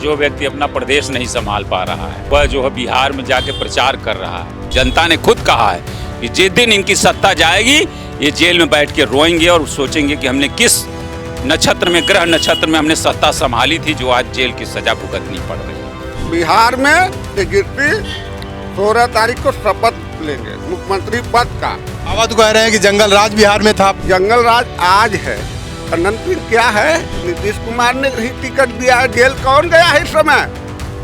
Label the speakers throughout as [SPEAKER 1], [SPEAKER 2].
[SPEAKER 1] जो व्यक्ति अपना प्रदेश नहीं संभाल पा रहा है वह जो है बिहार में जाके प्रचार कर रहा है। जनता ने खुद कहा है कि जिस दिन इनकी सत्ता जाएगी ये जेल में बैठ के रोएंगे और सोचेंगे कि हमने किस नक्षत्र में, ग्रह नक्षत्र में हमने सत्ता संभाली थी जो आज जेल की सजा भुगतनी पड़ रही है।
[SPEAKER 2] बिहार में गिरती 16 तारीख को शपथ लेंगे मुख्यमंत्री पद का।
[SPEAKER 3] बाबा तो कह रहे हैं कि जंगल राज बिहार में था।
[SPEAKER 2] जंगल राज आज है, अनंत क्या है? नीतीश कुमार ने ही टिकट दिया है। जेल कौन गया है इस समय?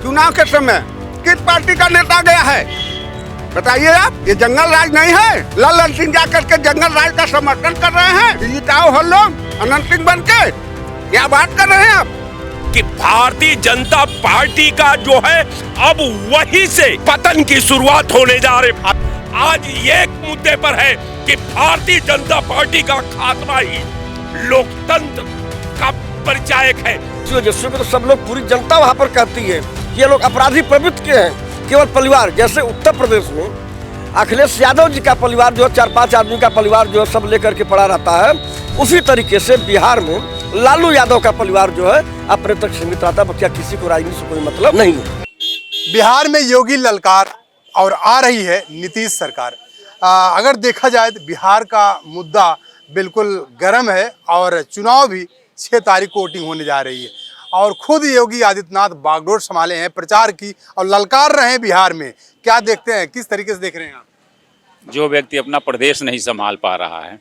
[SPEAKER 2] चुनाव के समय किस पार्टी का नेता गया है बताइए आप? ये जंगल राज नहीं है। ललन सिंह जाकर के जंगल राज का समर्थन कर रहे हैं। जिताओ हो लोग अनंत सिंह बन के, क्या बात कर रहे हैं आप?
[SPEAKER 4] कि भारतीय जनता पार्टी का जो है अब वहीं से पतन की शुरुआत होने जा रही। आज ये एक मुद्दे पर है कि भारतीय जनता पार्टी का खात्मा ही लोकतंत्र का परिचायक है।
[SPEAKER 5] जिससे तो सब लोग, पूरी जनता वहाँ पर कहती है ये लोग अपराधी प्रवृत्ति के हैं। केवल परिवार, जैसे उत्तर प्रदेश में अखिलेश यादव जी का परिवार जो है 4-5 आदमी का परिवार जो है सब लेकर के पड़ा रहता है, उसी तरीके से बिहार में लालू यादव का परिवार जो है अपने तक सीमित रहता है। क्या किसी को राजनीति से कोई मतलब नहीं है।
[SPEAKER 3] बिहार में योगी ललकार और आ रही है नीतीश सरकार। अगर देखा जाए तो बिहार का मुद्दा बिल्कुल गर्म है और चुनाव भी 6 तारीख को वोटिंग होने जा रही है और खुद योगी आदित्यनाथ बागडोर संभाले हैं प्रचार की और ललकार रहे हैं बिहार में। क्या देखते हैं, किस तरीके से देख रहे हैं आप?
[SPEAKER 1] जो व्यक्ति अपना प्रदेश नहीं संभाल पा रहा है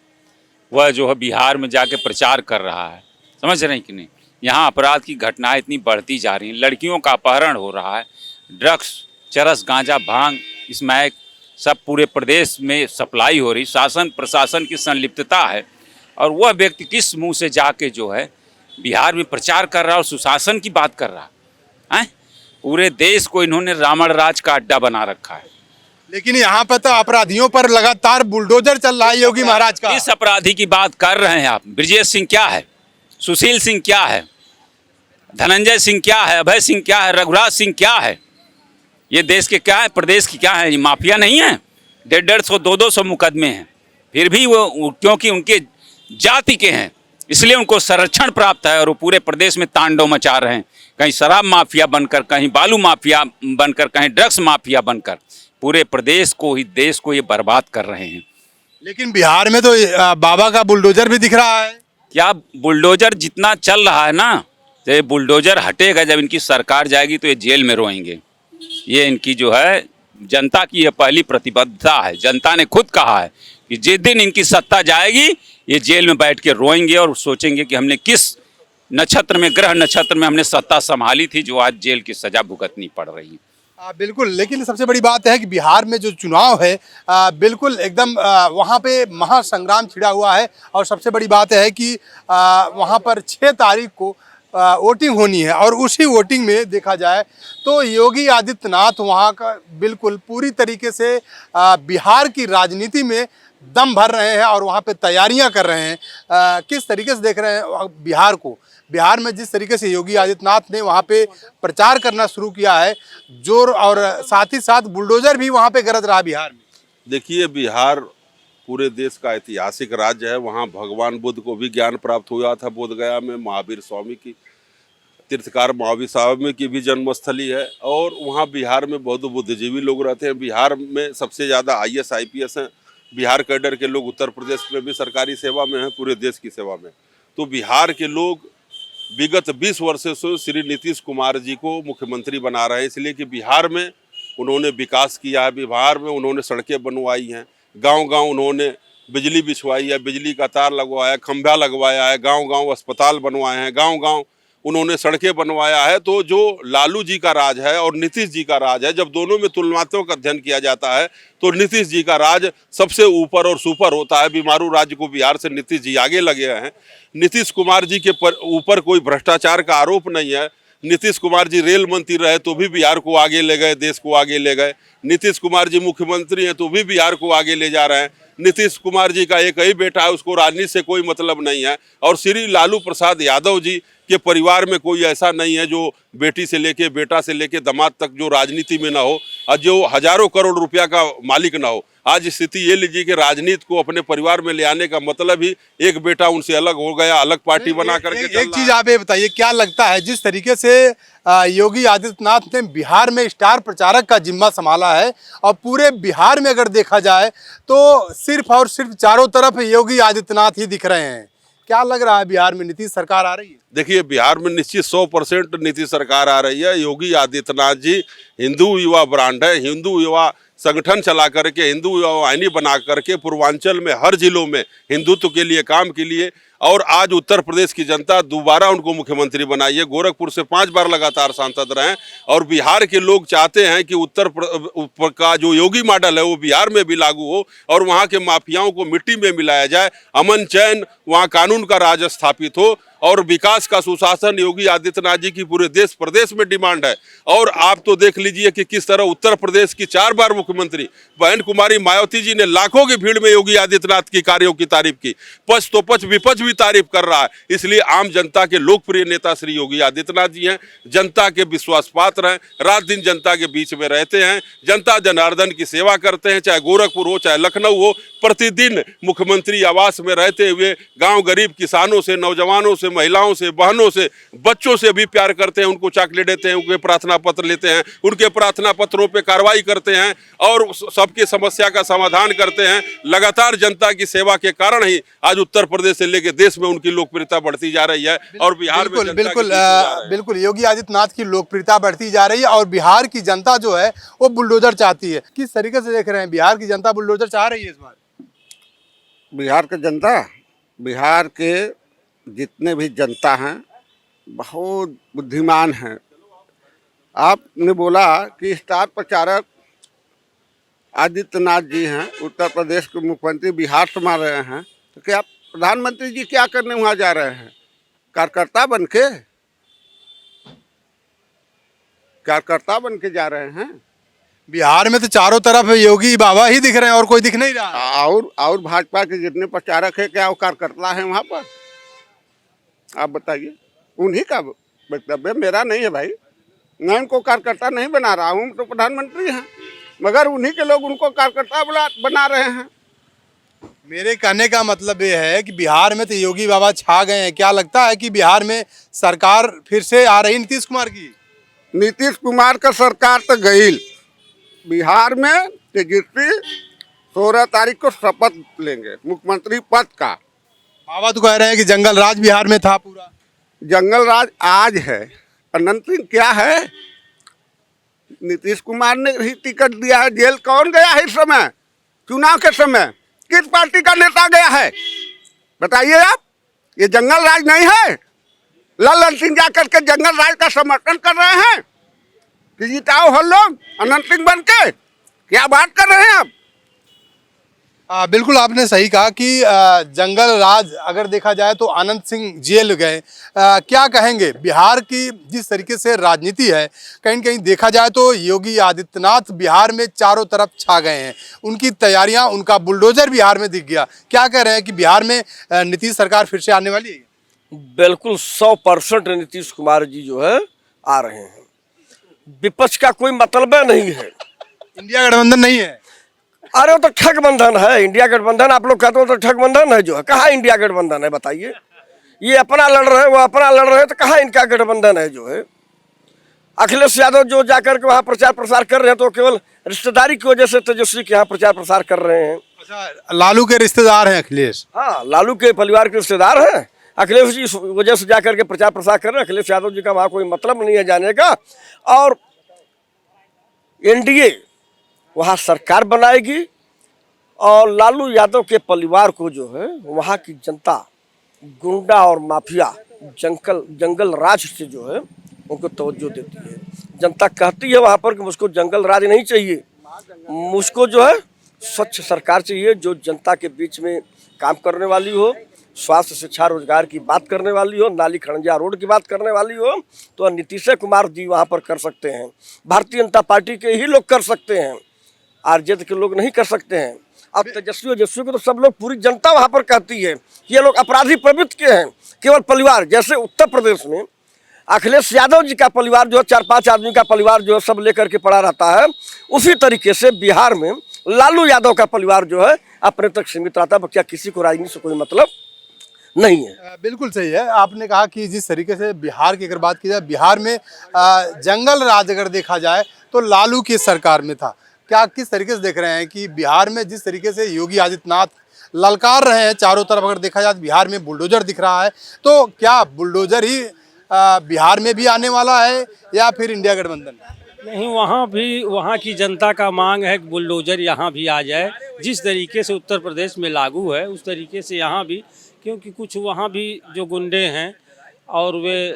[SPEAKER 1] वह जो है बिहार में जाके प्रचार कर रहा है। समझ रहे हैं कि नहीं? यहाँ अपराध की घटनाएं इतनी बढ़ती जा रही हैं, लड़कियों का अपहरण हो रहा है, ड्रग्स, चरस, गांजा, भांग, स्मैक सब पूरे प्रदेश में सप्लाई हो रही। शासन प्रशासन की संलिप्तता है और वह व्यक्ति किस मुंह से जाके जो है बिहार में प्रचार कर रहा है और सुशासन की बात कर रहा है। पूरे देश को इन्होंने रावण राज का अड्डा बना रखा है।
[SPEAKER 3] लेकिन यहाँ पर तो अपराधियों पर लगातार बुलडोजर चल रहा है योगी महाराज का।
[SPEAKER 1] किस अपराधी की बात कर रहे हैं आप? ब्रजेश सिंह क्या है? सुशील सिंह क्या है? धनंजय सिंह क्या है? अभय सिंह क्या है? रघुराज सिंह क्या है? ये देश के क्या है? प्रदेश की क्या है? ये माफिया नहीं है? 150, 200 मुकदमे हैं, फिर भी वो क्योंकि उनके जाति के हैं इसलिए उनको संरक्षण प्राप्त है और वो पूरे प्रदेश में तांडव मचा रहे हैं। कहीं शराब माफिया बनकर, कहीं बालू माफिया बनकर, कहीं ड्रग्स माफिया बनकर पूरे प्रदेश को ही, देश को ये बर्बाद कर रहे हैं।
[SPEAKER 3] लेकिन बिहार में तो बाबा का बुलडोजर भी दिख रहा है।
[SPEAKER 1] क्या बुलडोजर जितना चल रहा है ना, तो ये बुलडोजर हटेगा जब इनकी सरकार जाएगी तो ये जेल में रोएंगे। ये इनकी जो है जनता की ये पहली प्रतिबद्धता है। जनता ने खुद कहा है कि जिस दिन इनकी सत्ता जाएगी ये जेल में बैठ के रोएंगे और सोचेंगे कि हमने किस नक्षत्र में, ग्रह नक्षत्र में हमने सत्ता संभाली थी जो आज जेल की सजा भुगतनी पड़ रही है।
[SPEAKER 3] बिल्कुल, लेकिन सबसे बड़ी बात है कि बिहार में जो चुनाव है बिल्कुल एकदम वहाँ पे महासंग्राम छिड़ा हुआ है और सबसे बड़ी बात है कि वहाँ पर 6 तारीख को वोटिंग होनी है और उसी वोटिंग में देखा जाए तो योगी आदित्यनाथ वहाँ का बिल्कुल पूरी तरीके से बिहार की राजनीति में दम भर रहे हैं और वहाँ पे तैयारियां कर रहे हैं। किस तरीके से देख रहे हैं बिहार को? बिहार में जिस तरीके से योगी आदित्यनाथ ने वहाँ पे प्रचार करना शुरू किया है जोर, और साथ ही साथ बुलडोजर भी वहाँ पे गरज रहा बिहार में।
[SPEAKER 6] देखिए, बिहार पूरे देश का ऐतिहासिक राज्य है। वहाँ भगवान बुद्ध को भी ज्ञान प्राप्त हुआ था। बोधगया में महावीर स्वामी की, तीर्थकार महावीर स्वामी की भी जन्मस्थली है और वहाँ बिहार में बहुत बुद्धिजीवी लोग रहते हैं। बिहार में सबसे ज़्यादा IAS IPS हैं। बिहार कैडर के लोग उत्तर प्रदेश में भी सरकारी सेवा में हैं, पूरे देश की सेवा में। तो बिहार के लोग विगत 20 वर्षों से श्री नीतीश कुमार जी को मुख्यमंत्री बना रहे हैं, इसलिए कि बिहार में उन्होंने विकास किया है। बिहार में उन्होंने सड़कें बनवाई हैं, गांव-गांव उन्होंने बिजली बिछवाई है, बिजली का तार लगवाया, खंभा लगवाया है, गांव-गांव अस्पताल बनवाए हैं, गांव-गांव उन्होंने सड़कें बनवाया है। तो जो लालू जी का राज है और नीतीश जी का राज है, जब दोनों में तुलनात्मक अध्ययन किया जाता है तो नीतीश जी का राज सबसे ऊपर और सुपर होता है। बीमारू राज्य को बिहार से नीतीश जी आगे लगे हैं। नीतीश कुमार जी के ऊपर कोई भ्रष्टाचार का आरोप नहीं है। नीतीश कुमार जी रेल मंत्री रहे तो भी बिहार को आगे ले गए, देश को आगे ले गए। नीतीश कुमार जी मुख्यमंत्री हैं तो भी बिहार को आगे ले जा रहे हैं। नीतीश कुमार जी का एक ही बेटा है, उसको राजनीति से कोई मतलब नहीं है। और श्री लालू प्रसाद यादव जी के परिवार में कोई ऐसा नहीं है जो बेटी से लेके, बेटा से लेके दामाद तक जो राजनीति में ना हो और जो हजारों करोड़ रुपया का मालिक ना हो। आज स्थिति ये लीजिए कि राजनीति को अपने परिवार में ले आने का मतलब ही एक बेटा उनसे अलग हो गया, अलग पार्टी बना करके चल
[SPEAKER 3] एक
[SPEAKER 6] रहा
[SPEAKER 3] चीज
[SPEAKER 6] है।
[SPEAKER 3] आप ये बताइए, क्या लगता है जिस तरीके से योगी आदित्यनाथ ने बिहार में स्टार प्रचारक का जिम्मा संभाला है और पूरे बिहार में अगर देखा जाए तो सिर्फ और सिर्फ चारों तरफ योगी आदित्यनाथ ही दिख रहे हैं, क्या लग रहा है बिहार में नीतीश सरकार आ रही है?
[SPEAKER 6] देखिए, बिहार में निश्चित 100% नीतीश सरकार आ रही है। योगी आदित्यनाथ जी हिंदू युवा ब्रांड है, हिंदू युवा संगठन चला करके, हिंदू युवा वाहिनी बना करके पूर्वांचल में हर जिलों में हिंदुत्व के लिए काम के लिए, और आज उत्तर प्रदेश की जनता दोबारा उनको मुख्यमंत्री बनाई है। गोरखपुर से 5 बार लगातार सांसद रहे और बिहार के लोग चाहते हैं कि उत्तर का जो योगी मॉडल है वो बिहार में भी लागू हो और वहाँ के माफियाओं को मिट्टी में मिलाया जाए, अमन चैन, वहाँ कानून का राज स्थापित हो और विकास का सुशासन योगी आदित्यनाथ जी की पूरे देश प्रदेश में डिमांड है। और आप तो देख लीजिए कि किस तरह उत्तर प्रदेश की 4 बार मुख्यमंत्री बहन कुमारी मायावती जी ने लाखों की भीड़ में योगी आदित्यनाथ की कार्यों की तारीफ की, पक्ष तो पक्ष विपक्ष भी तारीफ कर रहा है। इसलिए आम जनता के लोकप्रिय नेता श्री योगी आदित्यनाथ जी हैं, जनता के विश्वास पात्र हैं, रात दिन जनता के बीच में रहते हैं, जनता जनार्दन की सेवा करते हैं, चाहे गोरखपुर हो चाहे लखनऊ हो। प्रतिदिन मुख्यमंत्री आवास में रहते हुए गांव गरीब किसानों से, नौजवानों से, महिलाओं से, बहनों से, बच्चों से भी प्यार करते हैं, उनको चॉकलेट देते हैं, उनके प्रार्थना पत्र लेते हैं, उनके प्रार्थना पत्रों पे कार्रवाई करते हैं और सबकी समस्या का समाधान करते हैं। लगातार जनता की सेवा के कारण ही आज उत्तर प्रदेश से लेकर देश में उनकी लोकप्रियता बढ़ती जा रही है और बिहार में
[SPEAKER 3] बिल्कुल योगी आदित्यनाथ की लोकप्रियता बढ़ती जा रही है और बिहार की जनता जो है वो बुलडोजर चाहती है। किस तरीके से देख रहे हैं, बिहार की जनता बुलडोजर चाह रही है इस बार?
[SPEAKER 2] बिहार के जनता, बिहार के जितने भी जनता हैं बहुत बुद्धिमान हैं। आपने बोला कि स्टार प्रचारक आदित्यनाथ जी हैं, उत्तर प्रदेश के मुख्यमंत्री बिहार संभाल रहे हैं, तो क्या प्रधानमंत्री जी क्या करने वहाँ जा रहे हैं? कार्यकर्ता बन के, कार्यकर्ता बन के जा रहे हैं।
[SPEAKER 3] बिहार में तो चारों तरफ योगी बाबा ही दिख रहे हैं और कोई दिख नहीं रहा।
[SPEAKER 2] और भाजपा के जितने प्रचारक है क्या वो कार्यकर्ता है वहाँ पर? आप बताइए, उन्हीं का वक्तव्य, मेरा नहीं है भाई। मैं उनको कार्यकर्ता नहीं बना रहा हूँ, तो प्रधानमंत्री हैं, मगर उन्हीं के लोग उनको कार्यकर्ता बना रहे हैं।
[SPEAKER 3] मेरे कहने का मतलब ये है कि बिहार में तो योगी बाबा छा गए हैं। क्या लगता है कि बिहार में सरकार फिर से आ रही नीतीश कुमार की?
[SPEAKER 2] नीतीश कुमार का सरकार तो गई, बिहार में तेजस्वी 16 तारीख को शपथ लेंगे मुख्यमंत्री पद का।
[SPEAKER 3] बाबा तो कह रहे हैं कि जंगल राज बिहार में था पूरा।
[SPEAKER 2] जंगल राज आज है, अनंत क्या है? नीतीश कुमार ने ही टिकट दिया है। जेल कौन गया है इस समय? चुनाव के समय किस पार्टी का नेता गया है? बताइए आप। ये जंगल राज नहीं है। ललन सिंह जाकर के जंगल राज का समर्थन कर रहे हैं कि जिताओ हम लोग अनंत सिंह बन के। क्या बात कर रहे हैं आप?
[SPEAKER 3] बिल्कुल आपने सही कहा कि जंगल राज अगर देखा जाए तो आनंद सिंह जेल गए। क्या कहेंगे बिहार की जिस तरीके से राजनीति है, कहीं न कहीं देखा जाए तो योगी आदित्यनाथ बिहार में चारों तरफ छा गए हैं। उनकी तैयारियां, उनका बुलडोजर बिहार में दिख गया। क्या कह रहे हैं कि बिहार में नीतीश सरकार फिर से आने वाली है?
[SPEAKER 5] बिल्कुल 100% नीतीश कुमार जी जो है आ रहे हैं। विपक्ष का कोई मतलब नहीं है।
[SPEAKER 3] इंडिया गठबंधन नहीं है।
[SPEAKER 5] अरे वो तो ठगबंधन है। इंडिया गठबंधन आप लोग कहते हो तो ठगबंधन है जो है। कहाँ इंडिया गठबंधन है बताइए? ये अपना लड़ रहे हैं, वो अपना लड़ रहे हैं, तो कहाँ इनका गठबंधन है जो है? अखिलेश यादव जो जाकर के वहाँ प्रचार प्रसार कर रहे हैं तो केवल रिश्तेदारी की वजह से तेजस्वी के यहाँ प्रचार प्रसार कर रहे हैं।
[SPEAKER 3] अच्छा, लालू के रिश्तेदार हैं अखिलेश?
[SPEAKER 5] हाँ, लालू के परिवार के रिश्तेदार हैं। अखिलेश जी इस वजह से जाकर के प्रचार प्रसार कर रहे हैं। अखिलेश यादव जी का वहाँ कोई मतलब नहीं है जाने का। और एनडीए वहाँ सरकार बनाएगी और लालू यादव के परिवार को जो है वहाँ की जनता गुंडा और माफिया जंगल राज से जो है उनको तवज्जो देती है। जनता कहती है वहाँ पर कि मुझको जंगल राज नहीं चाहिए, मुझको जो है स्वच्छ सरकार चाहिए जो जनता के बीच में काम करने वाली हो, स्वास्थ्य शिक्षा रोजगार की बात करने वाली हो, नाली खड़ंजा रोड की बात करने वाली हो। तो नीतीश कुमार जी वहाँ पर कर सकते हैं। भारतीय जनता पार्टी के ही लोग कर सकते हैं, आरजेडी के लोग नहीं कर सकते हैं। अब तेजस्वी को तो सब लोग, पूरी जनता वहाँ पर कहती है कि ये लोग अपराधी प्रवृत्ति के हैं। केवल परिवार, जैसे उत्तर प्रदेश में अखिलेश यादव जी का परिवार जो है 4-5 आदमी का परिवार जो है सब लेकर के पड़ा रहता है, उसी तरीके से बिहार में लालू यादव का परिवार जो है अपने तक सीमित रहता है, क्या किसी को राजनीति से कोई मतलब नहीं है।
[SPEAKER 3] बिल्कुल सही है। आपने कहा कि जिस तरीके से बिहार की अगर बात की जाए, बिहार में जंगल राज अगर देखा जाए तो लालू की सरकार में था। क्या किस तरीके से देख रहे हैं कि बिहार में जिस तरीके से योगी आदित्यनाथ ललकार रहे हैं चारों तरफ, अगर देखा जाए बिहार में बुलडोजर दिख रहा है, तो क्या बुलडोजर ही बिहार में भी आने वाला है या फिर इंडिया गठबंधन?
[SPEAKER 7] नहीं, वहाँ भी वहाँ की जनता का मांग है कि बुलडोजर यहाँ भी आ जाए। जिस तरीके से उत्तर प्रदेश में लागू है उस तरीके से यहाँ भी, क्योंकि कुछ वहाँ भी जो गुंडे हैं और वे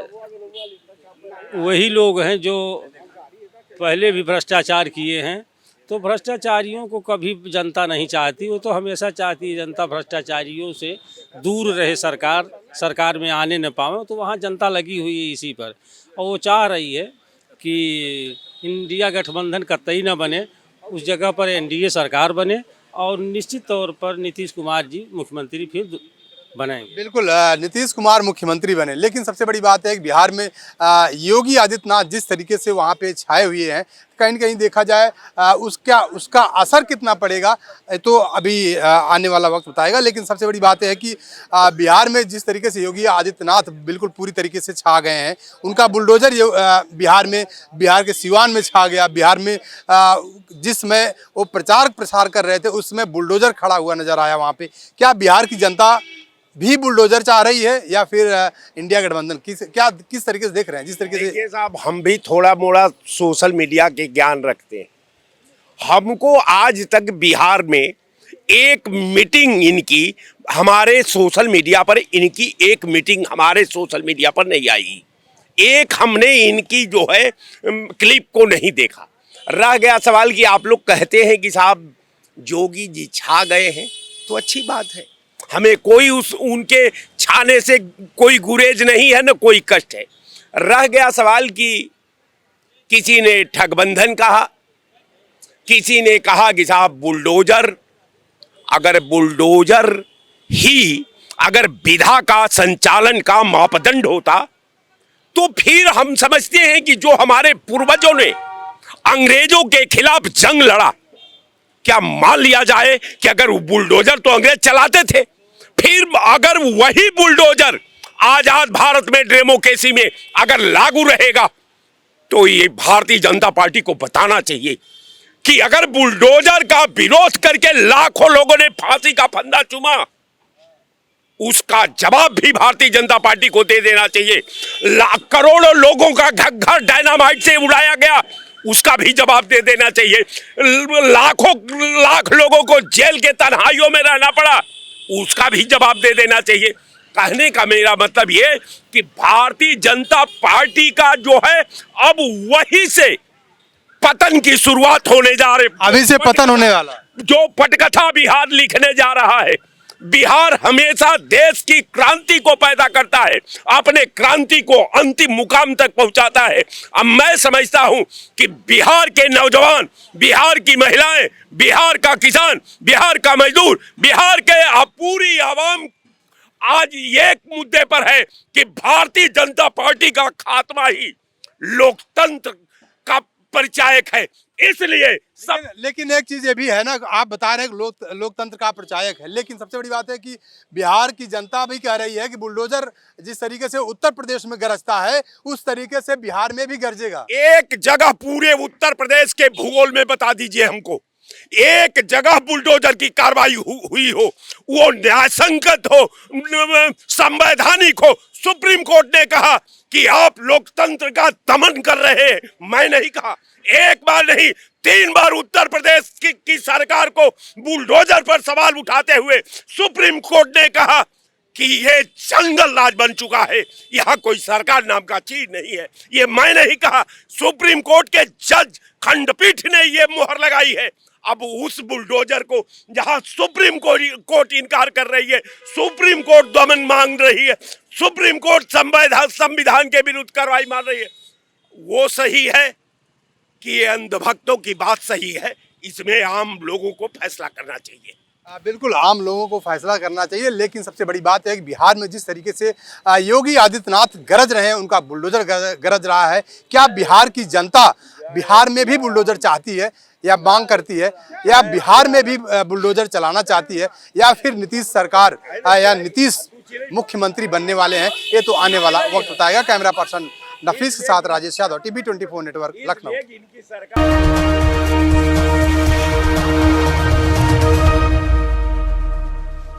[SPEAKER 7] वही लोग हैं जो पहले भी भ्रष्टाचार किए हैं, तो भ्रष्टाचारियों को कभी जनता नहीं चाहती। वो तो हमेशा चाहती है जनता भ्रष्टाचारियों से दूर रहे, सरकार में आने न पावे। तो वहाँ जनता लगी हुई है इसी पर, और वो चाह रही है कि इंडिया गठबंधन कतई न बने, उस जगह पर एनडीए सरकार बने और निश्चित तौर पर नीतीश कुमार जी मुख्यमंत्री फिर बनाएंगे।
[SPEAKER 3] बिल्कुल, नीतीश कुमार मुख्यमंत्री बने, लेकिन सबसे बड़ी बात है कि बिहार में योगी आदित्यनाथ जिस तरीके से वहाँ पे छाए हुए हैं, कहीं न कहीं देखा जाए उसका असर कितना पड़ेगा तो अभी आने वाला वक्त बताएगा। लेकिन सबसे बड़ी बात है कि बिहार में जिस तरीके से योगी आदित्यनाथ बिल्कुल पूरी तरीके से छा गए हैं, उनका बुलडोजर बिहार के सिवान में छा गया। बिहार में जिसमें वो प्रसार कर रहे थे उसमें बुलडोजर खड़ा हुआ नजर आया वहाँ पे। क्या बिहार की जनता भी बुलडोजर चाह रही है या फिर इंडिया गठबंधन? किस तरीके से देख रहे हैं? जिस तरीके से
[SPEAKER 8] देखिए साहब, हम भी थोड़ा मोड़ा सोशल मीडिया के ज्ञान रखते हैं। हमको आज तक बिहार में एक मीटिंग इनकी हमारे सोशल मीडिया पर, इनकी एक मीटिंग हमारे सोशल मीडिया पर नहीं आई। एक हमने इनकी जो है क्लिप को नहीं देखा। रह गया सवाल कि आप लोग कहते हैं कि साहब योगी जी छा गए हैं, तो अच्छी बात है, हमें कोई उनके छाने से कोई गुरेज नहीं है, न कोई कष्ट है। रह गया सवाल कि किसी ने ठगबंधन कहा, किसी ने कहा कि साहब बुलडोजर। अगर बुलडोजर ही अगर विधा का संचालन का मापदंड होता तो फिर हम समझते हैं कि जो हमारे पूर्वजों ने अंग्रेजों के खिलाफ जंग लड़ा, क्या मान लिया जाए कि अगर वो बुलडोजर तो अंग्रेज चलाते थे, फिर अगर वही बुलडोजर आजाद भारत में डेमोक्रेसी में अगर लागू रहेगा, तो ये भारतीय जनता पार्टी को बताना चाहिए कि अगर बुलडोजर का विरोध करके लाखों लोगों ने फांसी का फंदा चूमा, उसका जवाब भी भारतीय जनता पार्टी को दे देना चाहिए। करोड़ों लोगों का घर डायनामाइट से उड़ाया गया, उसका भी जवाब दे देना चाहिए। लाख लोगों को जेल के तन्हाइयों में रहना पड़ा, उसका भी जवाब दे देना चाहिए। कहने का मेरा मतलब ये कि भारतीय जनता पार्टी का जो है अब वही से पतन की शुरुआत होने जा रही,
[SPEAKER 3] अभी से पतन होने वाला,
[SPEAKER 8] जो पटकथा बिहार लिखने जा रहा है। बिहार हमेशा देश की क्रांति को पैदा करता है, अपने क्रांति को अंतिम मुकाम तक पहुंचाता है। अब मैं समझता हूं कि बिहार के नौजवान, बिहार की महिलाएं, बिहार का किसान, बिहार का मजदूर, बिहार के पूरी आवाम आज एक मुद्दे पर है कि भारतीय जनता पार्टी का खात्मा ही लोकतंत्र का परिचायक है। इसलिए
[SPEAKER 3] लेकिन एक चीज ये भी है ना, आप बता रहे हैं लोकतंत्र का प्रचायक है, लेकिन सबसे बड़ी बात है कि बिहार की जनता भी कह रही है कि बुलडोजर जिस तरीके से उत्तर प्रदेश में गरजता है उस तरीके से बिहार में भी गरजेगा।
[SPEAKER 8] एक जगह पूरे उत्तर प्रदेश के भूगोल में बता दीजिए हमको, एक जगह बुलडोजर की कार्रवाई हुई हो, वो न्यायसंगत हो, संवैधानिक हो। सुप्रीम कोर्ट ने कहा कि आप लोकतंत्र का दमन कर रहे हैं। मैं नहीं कहा, एक बार नहीं 3 बार उत्तर प्रदेश की सरकार को बुलडोजर पर सवाल उठाते हुए सुप्रीम कोर्ट ने कहा कि ये जंगल राज बन चुका है, यहाँ कोई सरकार नाम का चीज नहीं है। ये मैं नहीं कहा, सुप्रीम कोर्ट के जज खंडपीठ ने ये मोहर लगाई है। अब उस बुलडोजर को जहां सुप्रीम कोर्ट इनकार कर रही है, सुप्रीम कोर्ट दमन मांग रही है, सुप्रीम कोर्ट संविधान के विरुद्ध कार्रवाई मान रही है, वो सही है कि ये अंधभक्तों की बात सही है? इसमें आम लोगों को फैसला करना चाहिए।
[SPEAKER 3] बिल्कुल आम लोगों को फैसला करना चाहिए, लेकिन सबसे बड़ी बात है कि बिहार में जिस तरीके से योगी आदित्यनाथ गरज रहे हैं, उनका बुलडोजर गरज रहा है, क्या बिहार की जनता बिहार में भी बुलडोजर चाहती है या मांग करती है, या बिहार में भी बुलडोजर चलाना चाहती है, या फिर नीतीश सरकार या नीतीश मुख्यमंत्री बनने वाले हैं, ये तो आने वाला वक्त बताएगा। कैमरा पर्सन नफीस के साथ राजेश यादव, TV 24 नेटवर्क, लखनऊ।